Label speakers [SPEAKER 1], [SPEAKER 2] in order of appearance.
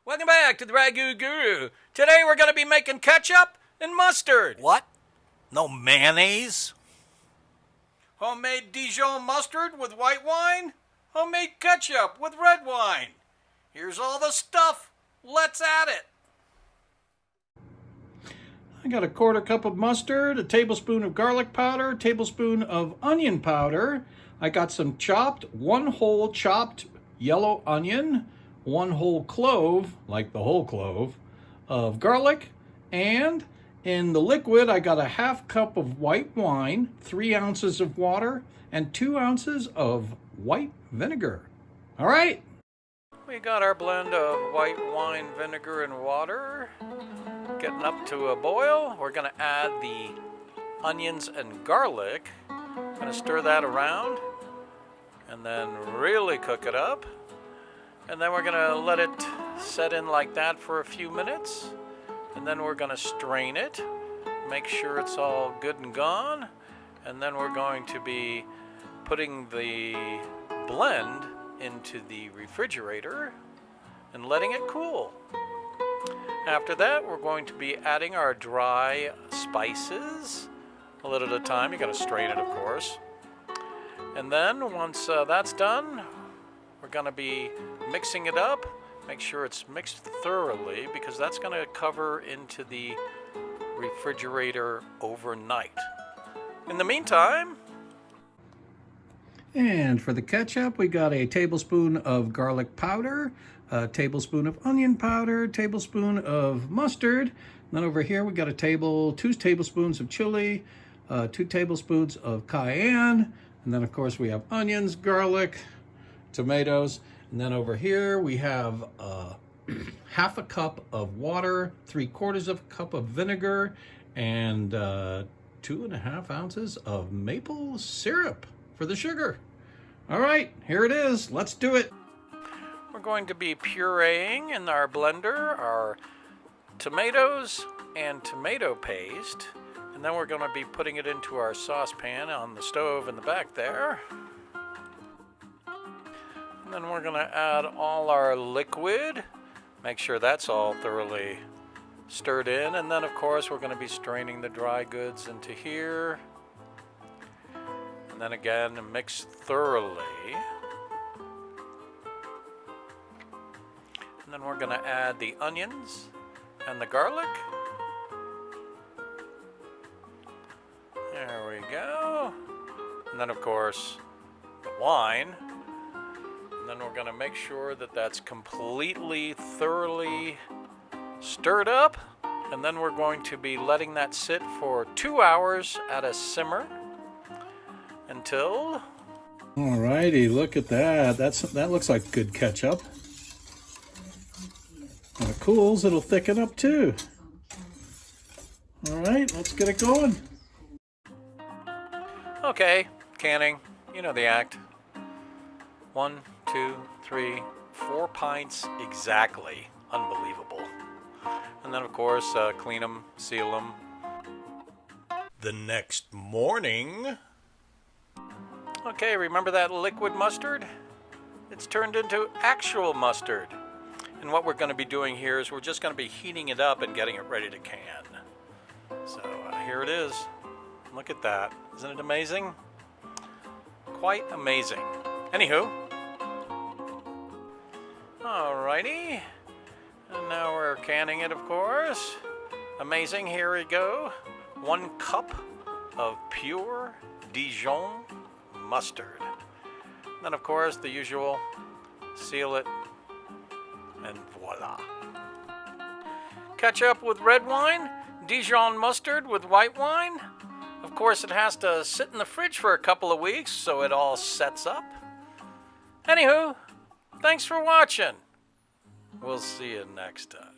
[SPEAKER 1] Welcome back to the Ragu Guru. Today we're going to be making ketchup and mustard.
[SPEAKER 2] What? No mayonnaise?
[SPEAKER 1] Homemade Dijon mustard with white wine. Homemade ketchup with red wine. Here's all the stuff. Let's add it. I got a quarter cup of mustard, a tablespoon of garlic powder, a tablespoon of onion powder. I got some one whole chopped yellow onion, one whole clove, like the whole clove, of garlic, and in the liquid I got a half cup of white wine, 3 ounces of water, and 2 ounces of white vinegar. All right. We got our blend of white wine, vinegar, and water getting up to a boil. We're going to add the onions and garlic. Going to stir that around and then really cook it up. And then we're going to let it set in like that for a few minutes. And then we're going to strain it, make sure it's all good and gone. And then we're going to be putting the blend into the refrigerator and letting it cool. After that, we're going to be adding our dry spices a little at a time. You got to strain it, of course. And then once that's done, we're going to be mixing it up. Make sure it's mixed thoroughly because that's going to cover into the refrigerator overnight. In the meantime, and for the ketchup, we got a tablespoon of garlic powder, a tablespoon of onion powder, a tablespoon of mustard. And then over here we got 2 tablespoons of chili, 2 tablespoons of cayenne, and then of course we have onions, garlic, tomatoes. And then over here we have half a cup of water, 3/4 of a cup of vinegar, and 2.5 ounces of maple syrup for the sugar. All right, here it is. Let's do it. We're going to be pureeing in our blender our tomatoes and tomato paste, and then we're going to be putting it into our saucepan on the stove in the back there. And then we're going to add all our liquid. Make sure that's all thoroughly stirred in. And then, of course, we're going to be straining the dry goods into here. And then again, mix thoroughly. And then we're going to add the onions and the garlic. There we go. And then, of course, the wine. And then we're going to make sure that that's completely, thoroughly stirred up. And then we're going to be letting that sit for 2 hours at a simmer until... Alrighty, look at that. That looks like good ketchup. When it cools, it'll thicken up too. Alright, let's get it going. Okay, canning. You know the act. 1, 2, 3, 4 pints exactly. Unbelievable. And then, of course, clean them, seal them. The next morning... Okay, remember that liquid mustard? It's turned into actual mustard. And what we're going to be doing here is we're just going to be heating it up and getting it ready to can. So here it is. Look at that. Isn't it amazing? Quite amazing. Anywho. Alrighty. And now we're canning it, of course. Amazing. Here we go. 1 cup of pure Dijon mustard. And then, of course, the usual. Seal it. And voila. Ketchup with red wine. Dijon mustard with white wine. Of course, it has to sit in the fridge for a couple of weeks so it all sets up. Anywho, thanks for watching. We'll see you next time.